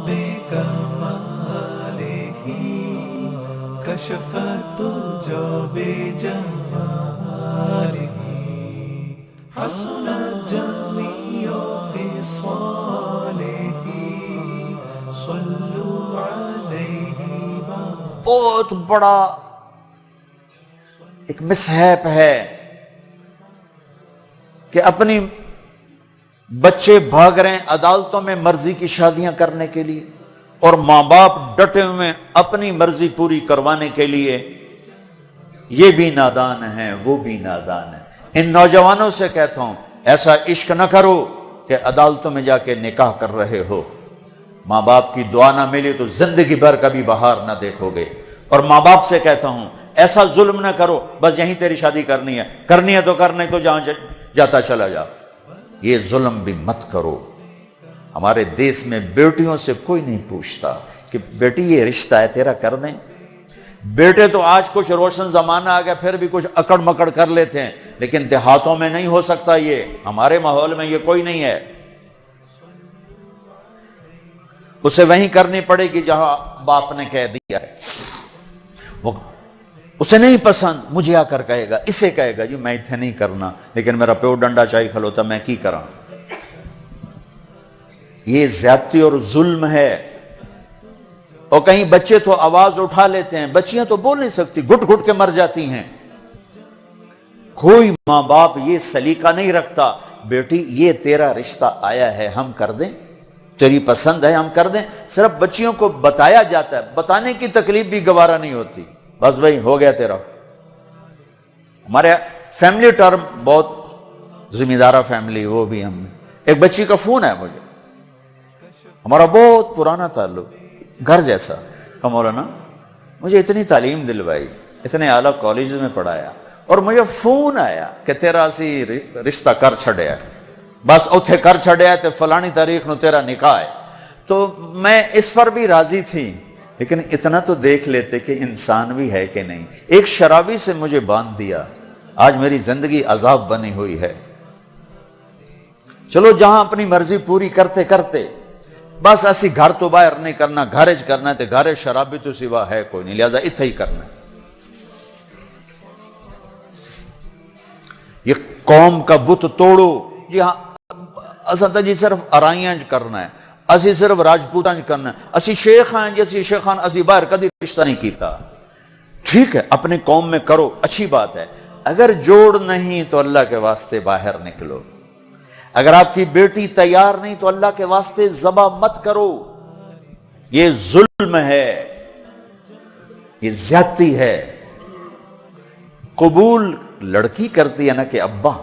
بكماله كشف الدجى بجماله حسنت جميع خصاله صلوا عليه. بہت بڑا ایک مسحیپ ہے کہ اپنی بچے بھاگ رہے ہیں عدالتوں میں مرضی کی شادیاں کرنے کے لیے، اور ماں باپ ڈٹے ہوئے اپنی مرضی پوری کروانے کے لیے. یہ بھی نادان ہیں، وہ بھی نادان ہیں. ان نوجوانوں سے کہتا ہوں ایسا عشق نہ کرو کہ عدالتوں میں جا کے نکاح کر رہے ہو. ماں باپ کی دعا نہ ملی تو زندگی بھر کبھی بہار نہ دیکھو گے. اور ماں باپ سے کہتا ہوں ایسا ظلم نہ کرو بس یہیں تیری شادی کرنی ہے تو کرنے تو جہاں جاتا چلا جا. یہ ظلم بھی مت کرو. ہمارے دیس میں بیٹیوں سے کوئی نہیں پوچھتا کہ بیٹی یہ رشتہ ہے تیرا کر دیں. بیٹے تو آج کچھ روشن زمانہ آ گیا پھر بھی کچھ اکڑ مکڑ کر لیتے ہیں، لیکن دیہاتوں میں نہیں ہو سکتا. یہ ہمارے ماحول میں یہ کوئی نہیں ہے. اسے وہیں کرنی پڑے گی جہاں باپ نے کہہ دیا ہے. وہ اسے نہیں پسند مجھے آ کر کہے گا، اسے کہے گا جی میں اتنے نہیں کرنا لیکن میرا پیو ڈنڈا چاہیے کھلوتا میں کی کراں. یہ زیادتی اور ظلم ہے. اور کہیں بچے تو آواز اٹھا لیتے ہیں، بچیاں تو بول نہیں سکتی، گھٹ گھٹ کے مر جاتی ہیں. کوئی ماں باپ یہ سلیقہ نہیں رکھتا بیٹی یہ تیرا رشتہ آیا ہے ہم کر دیں، تیری پسند ہے ہم کر دیں. صرف بچیوں کو بتایا جاتا ہے، بتانے کی تکلیف بھی گوارا نہیں ہوتی. بس بھائی ہو گیا تیرا. ہمارے فیملی ٹرم بہت ذمہ دارہ فیملی، وہ بھی ہم نے ایک بچی کا فون ہے مجھے، ہمارا بہت پرانا تعلق گھر جیسا. کہ مولانا مجھے اتنی تعلیم دلوائی، اتنے اعلیٰ کالج میں پڑھایا، اور مجھے فون آیا کہ تیرا اسی رشتہ کر چھڑیا ہے، بس اتھے کر چھڑیا ہے تو فلانی تاریخ نو تیرا نکاح ہے. تو میں اس پر بھی راضی تھی لیکن اتنا تو دیکھ لیتے کہ انسان بھی ہے کہ نہیں. ایک شرابی سے مجھے باندھ دیا، آج میری زندگی عذاب بنی ہوئی ہے. چلو جہاں اپنی مرضی پوری کرتے کرتے بس اسی گھر تو باہر نہیں کرنا، گھرج کرنا ہے تو گھر شرابی تو سوا ہے کوئی نہیں، لہذا اتھے ہی کرنا ہے. یہ قوم کا بت توڑو. جی ہاں اساں جی صرف ارائیاں کرنا ہے، اسی صرف راجپوتاں کرنا ہے، اسی شیخ ہیں جی اسی شیخان اسی باہر کدی رشتہ نہیں کیتا. ٹھیک ہے اپنے قوم میں کرو اچھی بات ہے، اگر جوڑ نہیں تو اللہ کے واسطے باہر نکلو. اگر آپ کی بیٹی تیار نہیں تو اللہ کے واسطے ذبح مت کرو. یہ ظلم ہے، یہ زیادتی ہے. قبول لڑکی کرتی ہے نہ کہ ابا،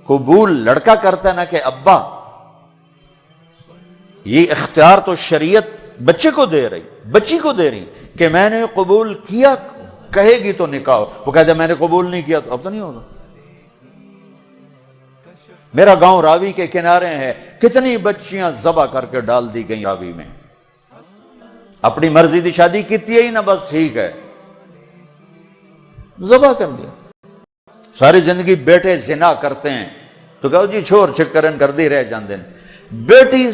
قبول لڑکا کرتا ہے نہ کہ ابا. یہ اختیار تو شریعت بچے کو دے رہی، بچی کو دے رہی کہ میں نے قبول کیا، کہے گی تو نکاح. وہ کہتے ہیں میں نے قبول نہیں کیا تو اب تو نہیں ہوگا. میرا گاؤں راوی کے کنارے ہے، کتنی بچیاں ذبح کر کے ڈال دی گئیں راوی میں. اپنی مرضی دی شادی کیتی ہے ہی نہ بس ٹھیک ہے ذبح کر دیا. ساری زندگی بیٹے زنا کرتے ہیں تو کہو جی چھوڑ چکرن کر دی رہ جاندے ہیں. بیٹی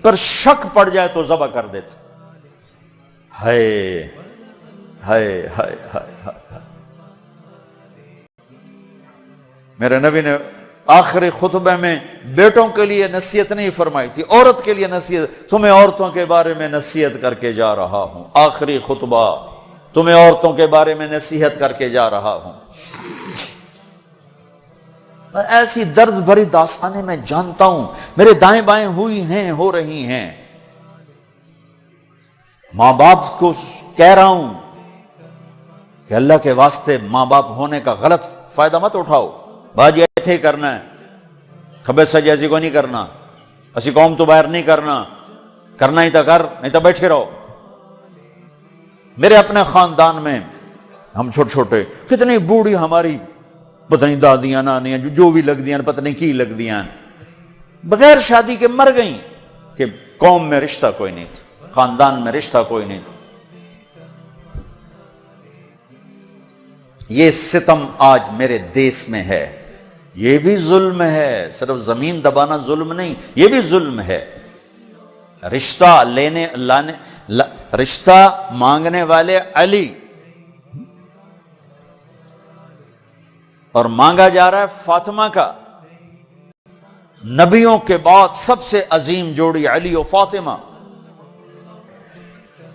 پر شک پڑ جائے تو ذبح کر دیتے. ہائے ہائے ہائے ہائے ہائے. میرے نبی نے آخری خطبے میں بیٹوں کے لیے نصیحت نہیں فرمائی تھی، عورت کے لیے نصیحت. تمہیں عورتوں کے بارے میں نصیحت کر کے جا رہا ہوں، آخری خطبہ تمہیں عورتوں کے بارے میں نصیحت کر کے جا رہا ہوں. ایسی درد بھری داستانیں میں جانتا ہوں، میرے دائیں بائیں ہوئی ہیں، ہو رہی ہیں. ماں باپ کو کہہ رہا ہوں کہ اللہ کے واسطے ماں باپ ہونے کا غلط فائدہ مت اٹھاؤ. باجی ایتھے کرنا ہے، کھبے سجے ایسی کو نہیں کرنا، اسی قوم تو باہر نہیں کرنا، کرنا ہی تو کر نہیں تو بیٹھے رہو. میرے اپنے خاندان میں ہم چھوٹے چھوٹے کتنی بوڑھی ہماری پتہ نہیں دادیاں نانیاں جو بھی لگ دیاں پتہ نہیں کی لگ دیاں بغیر شادی کے مر گئیں کہ قوم میں رشتہ کوئی نہیں تھا، خاندان میں رشتہ کوئی نہیں تھا. یہ ستم آج میرے دیس میں ہے. یہ بھی ظلم ہے، صرف زمین دبانا ظلم نہیں، یہ بھی ظلم ہے. رشتہ رشتہ مانگنے والے علی، اور مانگا جا رہا ہے فاطمہ کا۔ نبیوں کے بعد سب سے عظیم جوڑی علی و فاطمہ،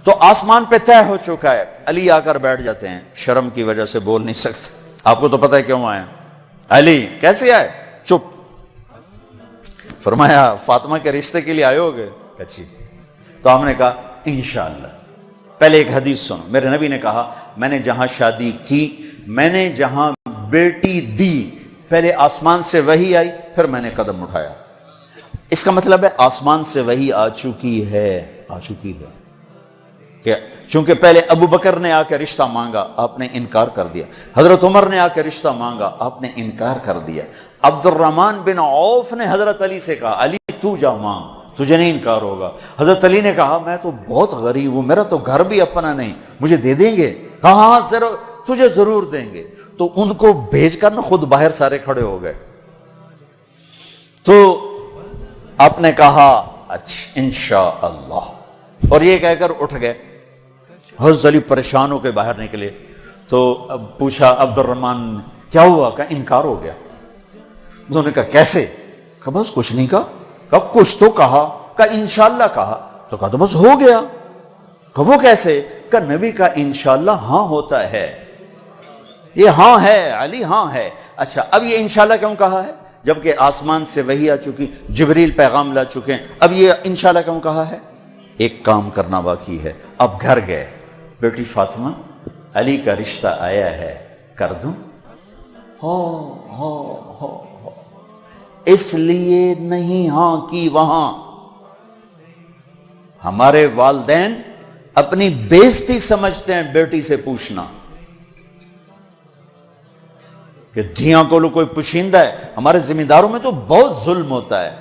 تو آسمان پہ طے ہو چکا ہے۔ علی آ کر بیٹھ جاتے ہیں، شرم کی وجہ سے بول نہیں سکتے۔ آپ کو تو پتہ ہے کیوں آئے؟ علی کیسے آئے؟ چپ۔ فرمایا فاطمہ کے رشتے کے لیے آئے ہوگے؟ اچھی۔ تو ہم نے کہا انشاءاللہ۔ پہلے ایک حدیث سنو، میرے نبی نے کہا میں نے جہاں شادی کی، میں نے جہاں بیٹی دی، پہلے آسمان سے وحی آئی، پھر میں نے قدم اٹھایا۔ اس کا مطلب ہے آسمان سے وحی آ چکی ہے، آ چکی ہے کہ چونکہ پہلے ابو بکر نے آ کے رشتہ مانگا، آپ نے انکار کر دیا۔ حضرت عمر نے آ کے رشتہ مانگا، آپ نے انکار کر دیا۔ عبد الرحمن بن عوف نے حضرت علی سے کہا علی تو جا مانگ، تجھے نہیں انکار ہوگا۔ حضرت علی نے کہا میں تو بہت غریب ہوں، میرا تو گھر بھی اپنا نہیں، مجھے دے دیں گے؟ کہا ہاں تجھے ضرور دیں گے۔ تو ان کو بھیج کر نہ خود باہر سارے کھڑے ہو گئے۔ تو آپ نے کہا اچھا انشاءاللہ، اور یہ کہہ کر اٹھ گئے۔ حضرت علی پریشان ہو کے باہر نکلے تو اب پوچھا عبد الرحمن کیا ہوا؟ کہا انکار ہو گیا۔ انہوں نے کہا کیسے؟ کہا بس کچھ نہیں کہا۔ کہا کچھ تو کہا؟ کہا انشاءاللہ کہا۔ تو کہا تو بس ہو گیا۔ کہا وہ کیسے؟ کہا نبی کا انشاءاللہ ہاں ہوتا ہے، یہ ہاں ہے علی، ہاں ہے۔ اچھا اب یہ انشاءاللہ کیوں کہا ہے جبکہ آسمان سے وحی آ چکی، جبریل پیغام لا چکے ہیں، اب یہ انشاءاللہ کیوں کہا ہے؟ ایک کام کرنا باقی ہے۔ اب گھر گئے، بیٹی فاطمہ علی کا رشتہ آیا ہے، کر دوں؟ ہو اس لیے نہیں ہاں کی وہاں۔ ہمارے والدین اپنی بےزتی سمجھتے ہیں بیٹی سے پوچھنا کہ دھیاں کو لو کوئی پوشیندہ ہے۔ ہمارے ذمہ داروں میں تو بہت ظلم ہوتا ہے،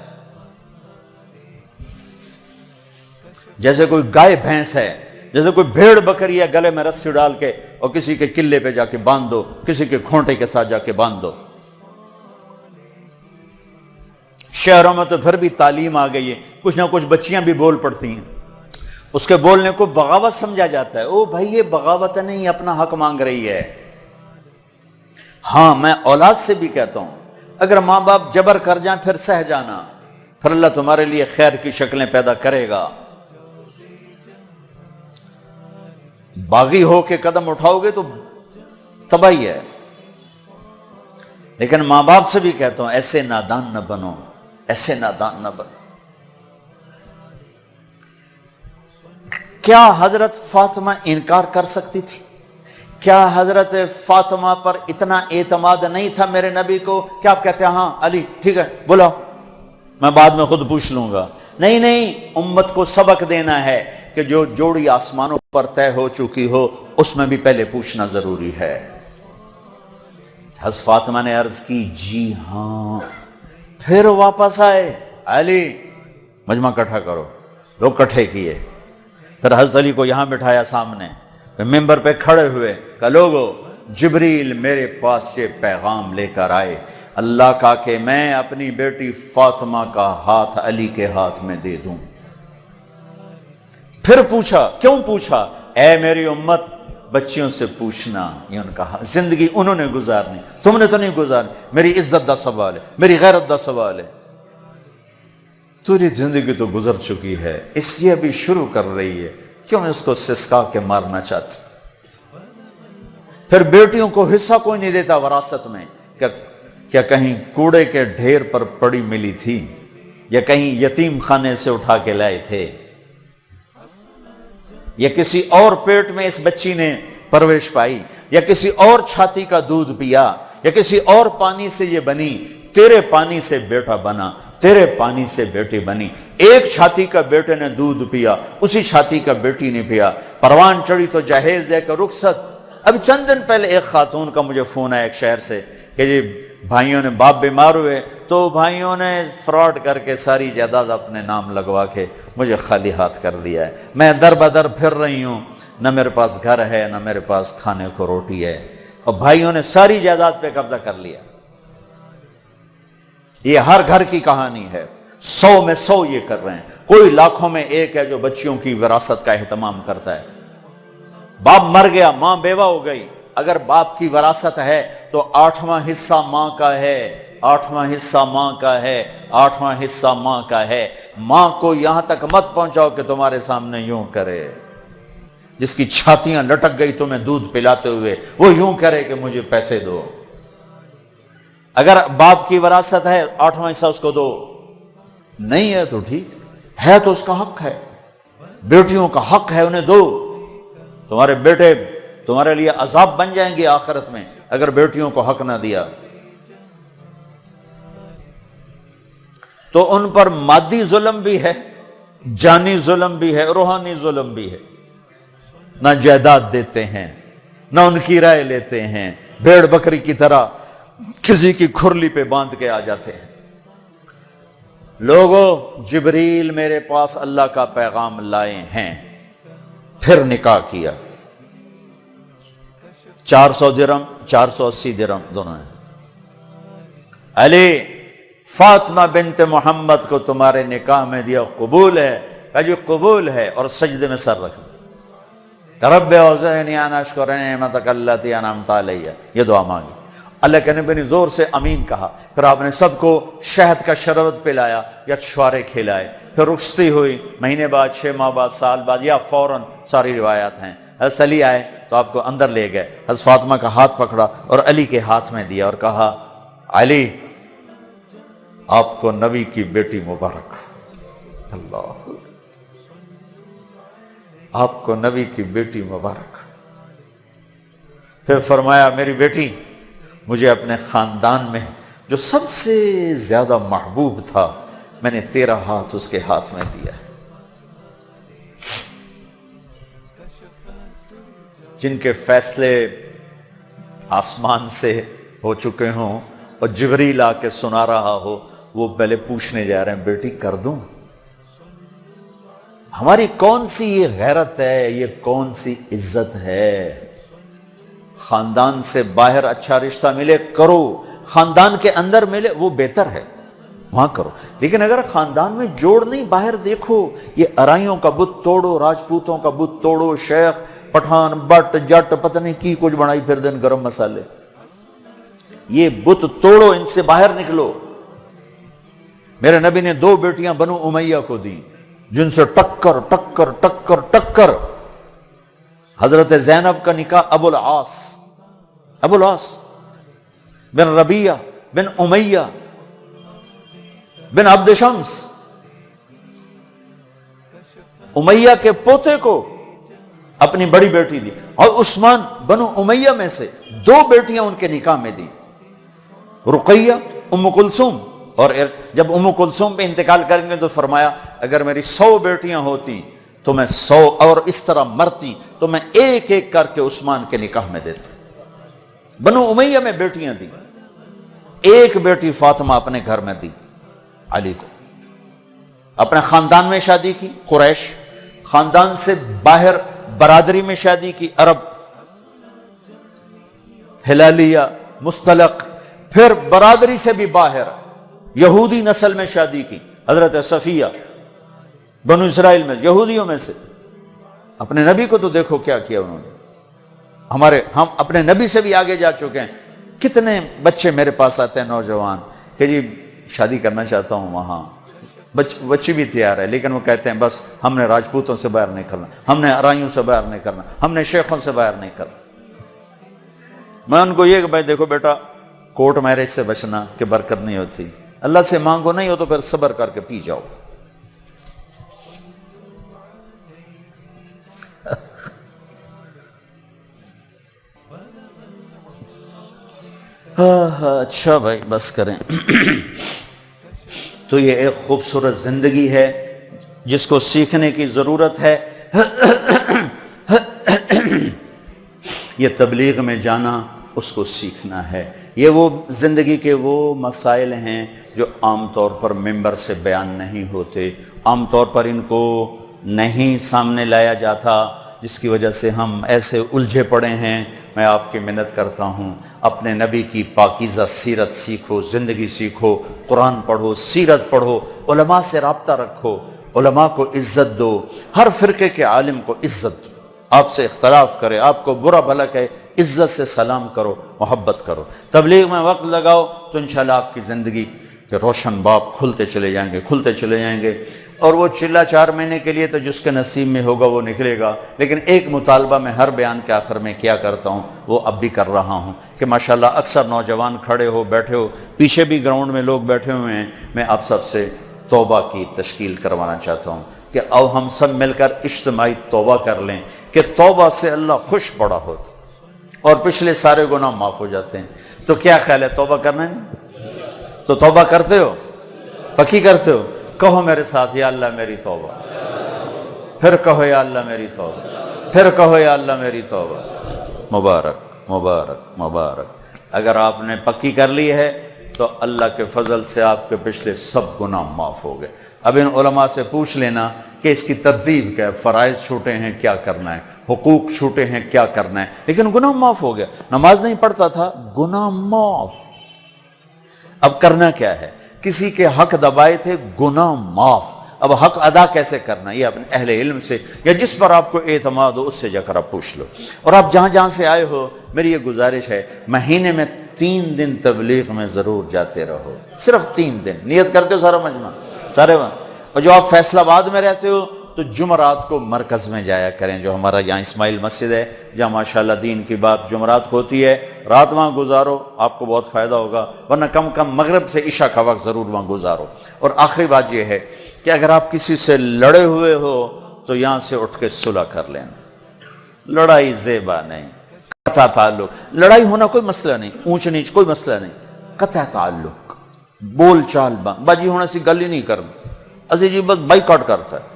جیسے کوئی گائے بھینس ہے، جیسے کوئی بھیڑ بکری ہے، گلے میں رسی ڈال کے اور کسی کے قلعے پہ جا کے باندھ دو، کسی کے کھونٹے کے ساتھ جا کے باندھ دو۔ شہروں میں تو پھر بھی تعلیم آ گئی ہے، کچھ نہ کچھ بچیاں بھی بول پڑتی ہیں، اس کے بولنے کو بغاوت سمجھا جاتا ہے۔ او بھائی یہ بغاوت نہیں، اپنا حق مانگ رہی ہے۔ ہاں میں اولاد سے بھی کہتا ہوں اگر ماں باپ جبر کر جائیں پھر سہ جانا، پھر اللہ تمہارے لیے خیر کی شکلیں پیدا کرے گا۔ باغی ہو کے قدم اٹھاؤ گے تو تباہی ہے۔ لیکن ماں باپ سے بھی کہتا ہوں ایسے نادان نہ بنو، ایسے نادان نہ بنو۔ کیا حضرت فاطمہ انکار کر سکتی تھی؟ کیا حضرت فاطمہ پر اتنا اعتماد نہیں تھا میرے نبی کو کہ آپ کہتے ہیں ہاں علی ٹھیک ہے بولا، میں بعد میں خود پوچھ لوں گا؟ نہیں نہیں، امت کو سبق دینا ہے کہ جو جوڑی آسمانوں پر طے ہو چکی ہو اس میں بھی پہلے پوچھنا ضروری ہے۔ حضرت فاطمہ نے عرض کی جی ہاں، پھر واپس آئے، علی مجمع کٹھا کرو، لوگ کٹھے کیے، پھر حضرت علی کو یہاں بٹھایا سامنے، ممبر پہ کھڑے ہوئے، کہ لوگو جبریل میرے پاس یہ پیغام لے کر آئے اللہ کا کہ میں اپنی بیٹی فاطمہ کا ہاتھ علی کے ہاتھ میں دے دوں۔ پھر پوچھا، کیوں پوچھا؟ اے میری امت بچیوں سے پوچھنا، یہ ان کا زندگی انہوں نے گزارنی، تم نے تو نہیں گزارنی، میری عزت دا سوال ہے، میری غیرت دا سوال ہے۔ تیری زندگی تو گزر چکی ہے، اس لیے ابھی شروع کر رہی ہے، کیوں اس کو سسکا کے مارنا چاہتی؟ پھر بیٹیوں کو حصہ کوئی نہیں دیتا وراثت میں، کیا کہیں کوڑے کے ڈھیر پر پڑی ملی تھی یا کہیں یتیم خانے سے اٹھا کے لائے تھے یا کسی اور پیٹ میں اس بچی نے پرورش پائی یا کسی اور چھاتی کا دودھ پیا یا کسی اور پانی سے یہ بنی؟ تیرے پانی سے بیٹا بنا، تیرے پانی سے بیٹی بنی۔ ایک چھاتی کا بیٹے نے دودھ پیا، اسی چھاتی کا بیٹی نے پیا۔ پروان چڑھی تو جہیز دے کر رخصت۔ اب چند دن پہلے ایک خاتون کا مجھے فون آیا ایک شہر سے کہ جی بھائیوں نے باپ بیمار ہوئے تو بھائیوں نے فراڈ کر کے ساری جائیداد اپنے نام لگوا کے مجھے خالی ہاتھ کر دیا ہے، میں در بدر پھر رہی ہوں، نہ میرے پاس گھر ہے نہ میرے پاس کھانے کو روٹی ہے، اور بھائیوں نے ساری جائیداد پہ قبضہ کر لیا۔ یہ ہر گھر کی کہانی ہے، 100 میں 100 یہ کر رہے ہیں. کوئی لاکھوں میں ایک ہے جو بچیوں کی وراثت کا اہتمام کرتا ہے. باپ مر گیا، ماں بیوہ ہو گئی، اگر باپ کی وراثت ہے تو 8واں حصہ ماں کا ہے، 8واں حصہ ماں کا ہے، 8واں حصہ ماں کا ہے. ماں کو یہاں تک مت پہنچاؤ کہ تمہارے سامنے یوں کرے. جس کی چھاتیاں لٹک گئی تمہیں دودھ پلاتے ہوئے، وہ یوں کرے کہ مجھے پیسے دو. اگر باپ کی وراثت ہے 8واں حصہ اس کو دو، نہیں ہے تو ٹھیک ہے، تو اس کا حق ہے. بیٹیوں کا حق ہے، انہیں دو. تمہارے بیٹے تمہارے لیے عذاب بن جائیں گے آخرت میں اگر بیٹیوں کو حق نہ دیا. تو ان پر مادی ظلم بھی ہے، جانی ظلم بھی ہے، روحانی ظلم بھی ہے. نہ جائیداد دیتے ہیں، نہ ان کی رائے لیتے ہیں، بھیڑ بکری کی طرح کسی کی کھرلی پہ باندھ کے آ جاتے ہیں. لوگوں، جبریل میرے پاس اللہ کا پیغام لائے ہیں. پھر نکاح کیا. 400 درہم، 480 درہم دونوں ہیں. علی فاطمہ بنت محمد کو تمہارے نکاح میں دیا، قبول ہے؟ کہا جی قبول ہے، اور سجدے میں سر رکھ دیا. رب اوزعنی ان اشکر نعمتک التی انعمت علی، یہ دعا مانگی. اللہ کے نبی نے زور سے امین کہا. پھر آپ نے سب کو شہد کا شربت پلایا یا چھوارے کھلائے. پھر رخصتی ہوئی، مہینے بعد، 6 ماہ بعد، سال بعد، یا فوراً. ساری روایات ہیں. حضرت علی آئے تو آپ کو اندر لے گئے. حضرت فاطمہ کا ہاتھ پکڑا اور علی کے ہاتھ میں دیا اور کہا علی آپ کو نبی کی بیٹی مبارک. اللہ، آپ کو نبی کی بیٹی مبارک. پھر فرمایا میری بیٹی، مجھے اپنے خاندان میں جو سب سے زیادہ محبوب تھا، میں نے تیرا ہاتھ اس کے ہاتھ میں دیا ہے. جن کے فیصلے آسمان سے ہو چکے ہوں اور جبریل آ کے سنا رہا ہو، وہ پہلے پوچھنے جا رہے ہیں بیٹی کر دوں؟ ہماری کون سی یہ غیرت ہے، یہ کون سی عزت ہے؟ خاندان سے باہر اچھا رشتہ ملے کرو، خاندان کے اندر ملے وہ بہتر ہے، وہاں کرو. لیکن اگر خاندان میں جوڑ نہیں، باہر دیکھو، یہ ارائیوں کا بت توڑو، راجپوتوں کا بت توڑو، شیخ پٹھان بٹ جٹ پتہ نہیں کی کچھ بنائی پھر دن گرم مسالے، یہ بت توڑو، ان سے باہر نکلو. میرے نبی نے 2 بیٹیاں بنو امیہ کو دی جن سے ٹکر ٹکر ٹکر ٹکر. حضرت زینب کا نکاح ابو العاص بن ربیہ بن امیہ بن عبد شمس، امیہ کے پوتے کو اپنی بڑی بیٹی دی. اور عثمان بنو امیہ میں سے 2 بیٹیاں ان کے نکاح میں دی، رقیہ، ام کلثوم. اور جب ام کلثوم پہ انتقال کریں گے تو فرمایا اگر میری 100 بیٹیاں ہوتی تو میں 100 اور اس طرح مرتی تو میں ایک ایک کر کے عثمان کے نکاح میں دیتا. بنو امیہ میں بیٹیاں دی، ایک بیٹی فاطمہ اپنے گھر میں دی علی کو. اپنے خاندان میں شادی کی قریش، خاندان سے باہر برادری میں شادی کی عرب، ہلالیہ، مستلق. پھر برادری سے بھی باہر یہودی نسل میں شادی کی، حضرت صفیہ بنو اسرائیل میں، یہودیوں میں سے. اپنے نبی کو تو دیکھو کیا کیا انہوں نے. ہم اپنے نبی سے بھی آگے جا چکے ہیں. کتنے بچے میرے پاس آتے ہیں نوجوان کہ جی شادی کرنا چاہتا ہوں، وہاں بچی بھی تیار ہے، لیکن وہ کہتے ہیں بس ہم نے راجپوتوں سے باہر نہیں کرنا، ہم نے ارائیوں سے باہر نہیں کرنا، ہم نے شیخوں سے باہر نہیں کرنا. میں ان کو یہ کہ بھائی دیکھو بیٹا، کورٹ میرج سے بچنا کہ برکت نہیں ہوتی. اللہ سے مانگو، نہیں ہو تو پھر صبر کر کے پی جاؤ. اچھا بھائی بس کریں. تو یہ ایک خوبصورت زندگی ہے جس کو سیکھنے کی ضرورت ہے. یہ تبلیغ میں جانا، اس کو سیکھنا ہے. یہ وہ زندگی کے وہ مسائل ہیں جو عام طور پر ممبر سے بیان نہیں ہوتے، عام طور پر ان کو نہیں سامنے لایا جاتا، جس کی وجہ سے ہم ایسے الجھے پڑے ہیں میں آپ کی منت کرتا ہوں اپنے نبی کی پاکیزہ سیرت سیکھو، زندگی سیکھو، قرآن پڑھو، سیرت پڑھو، علماء سے رابطہ رکھو، علماء کو عزت دو، ہر فرقے کے عالم کو عزت دو، آپ سے اختلاف کرے، آپ کو برا بھلا کہے، عزت سے سلام کرو، محبت کرو، تبلیغ میں وقت لگاؤ تو انشاءاللہ آپ کی زندگی کے روشن باب کھلتے چلے جائیں گے، کھلتے چلے جائیں گے۔ اور وہ چلہ 4 مہینے کے لیے تو جس کے نصیب میں ہوگا وہ نکلے گا، لیکن ایک مطالبہ میں ہر بیان کے آخر میں کیا کرتا ہوں، وہ اب بھی کر رہا ہوں کہ ماشاءاللہ اکثر نوجوان کھڑے ہو بیٹھے ہو، پیچھے بھی گراؤنڈ میں لوگ بیٹھے ہوئے ہیں، میں آپ سب سے توبہ کی تشکیل کروانا چاہتا ہوں کہ آؤ ہم سب مل کر اجتماعی توبہ کر لیں کہ توبہ سے اللہ خوش بڑا ہوتا اور پچھلے سارے گناہ معاف ہو جاتے ہیں۔ تو کیا خیال ہے، توبہ کرنا نہیں؟ تو توبہ کرتے ہو، پکی کرتے ہو؟ کہو میرے ساتھ، یا اللہ میری توبہ، پھر کہو یا اللہ میری توبہ، پھر کہو یا اللہ میری توبہ۔ مبارک مبارک مبارک، اگر آپ نے پکی کر لی ہے تو اللہ کے فضل سے آپ کے پچھلے سب گناہ معاف ہو گئے۔ اب ان علماء سے پوچھ لینا کہ اس کی ترتیب کیا ہے، فرائض چھوٹے ہیں کیا کرنا ہے، حقوق چھوٹے ہیں کیا کرنا ہے، لیکن گناہ معاف ہو گیا۔ نماز نہیں پڑھتا تھا، گناہ معاف۔ اب کرنا کیا ہے، کسی کے حق دبائے تھے، گناہ معاف۔ اب حق ادا کیسے کرنا، یہ اپنے اہل علم سے یا جس پر آپ کو اعتماد ہو اس سے جا کر آپ پوچھ لو۔ اور آپ جہاں جہاں سے آئے ہو، میری یہ گزارش ہے، مہینے میں 3 دن تبلیغ میں ضرور جاتے رہو، صرف 3 دن نیت کرتے ہو سارا مجمع سارے وہاں۔ اور جو آپ فیصل آباد میں رہتے ہو تو جمعرات کو مرکز میں جایا کریں، جو ہمارا یہاں اسماعیل مسجد ہے جہاں ماشاءاللہ دین کی بات جمعرات کو ہوتی ہے، رات وہاں گزارو، آپ کو بہت فائدہ ہوگا، ورنہ کم کم مغرب سے عشاء کا وقت ضرور وہاں گزارو۔ اور آخری بات یہ ہے کہ اگر آپ کسی سے لڑے ہوئے ہو تو یہاں سے اٹھ کے صلح کر لینا، لڑائی زیبا نہیں، قطع تعلق، لڑائی ہونا کوئی مسئلہ نہیں، اونچ نیچ کوئی مسئلہ نہیں، قطع تعلق، بول چال باجی ہونا سی گل ہی نہیں کرنا، اسی جی بس بائیکاٹ کرتا ہے،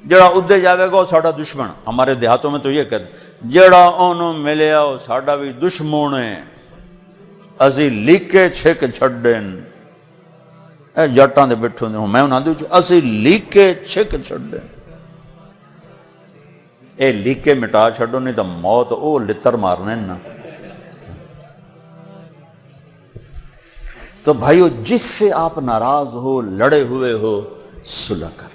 جڑا ادھے جاوے گا وہ ساڈا دشمن۔ ہمارے دیہاتوں میں تو یہ کہتے جڑا اونوں ملیا وہ ساڈا بھی دشمن ہے، اسی لیکے چھک چھڈن، اے جٹاں دے بیٹھے ہوندے ہوں، میں انہاں دے اسی لیکے چھک چھڈن، اے لیکے مٹا چھڈو نہیں تو موت او لتر مارنے نا۔ تو بھائیو جس سے آپ ناراض ہو، لڑے ہوئے ہو، صلح کر،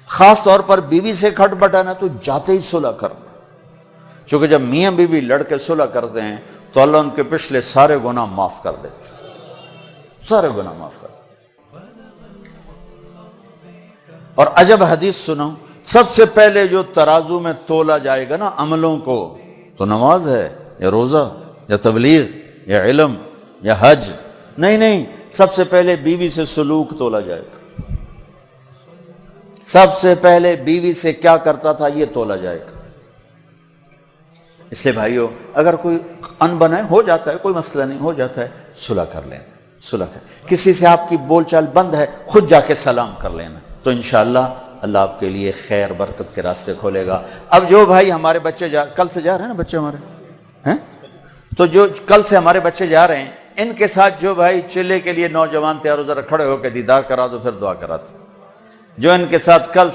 خاص طور پر بیوی سے کھٹ بٹانا تو جاتے ہی صلح کرنا، چونکہ جب میاں بیوی لڑ کے صلح کرتے ہیں تو اللہ ان کے پچھلے سارے گناہ معاف کر دیتے ہیں، سارے گناہ معاف کر دیتے ہیں۔ اور عجب حدیث سنو، سب سے پہلے جو ترازو میں تولا جائے گا نا عملوں کو، تو نماز ہے یا روزہ یا تبلیغ یا علم یا حج؟ نہیں، سب سے پہلے بیوی سے سلوک تولا جائے گا، سب سے پہلے بیوی سے کیا کرتا تھا یہ تولا جائے گا۔ اس لیے بھائیو اگر کوئی ان بنا ہے، ہو جاتا ہے، کوئی مسئلہ نہیں، ہو جاتا ہے، صلح کر لینا، صلح کر، کسی سے آپ کی بول چال بند ہے، خود جا کے سلام کر لینا، تو انشاءاللہ اللہ آپ کے لیے خیر برکت کے راستے کھولے گا۔ اب جو بھائی ہمارے بچے کل سے جا رہے ہیں نا بچے ہمارے ہیں، تو جو کل سے ہمارے بچے جا رہے ہیں، ان کے ساتھ جو بھائی چلے کے لیے نوجوان تیار ہو، ذرا کھڑے ہو کے دیدار کرا دو، پھر دعا کرا دو۔ جو ان کے ساتھ کل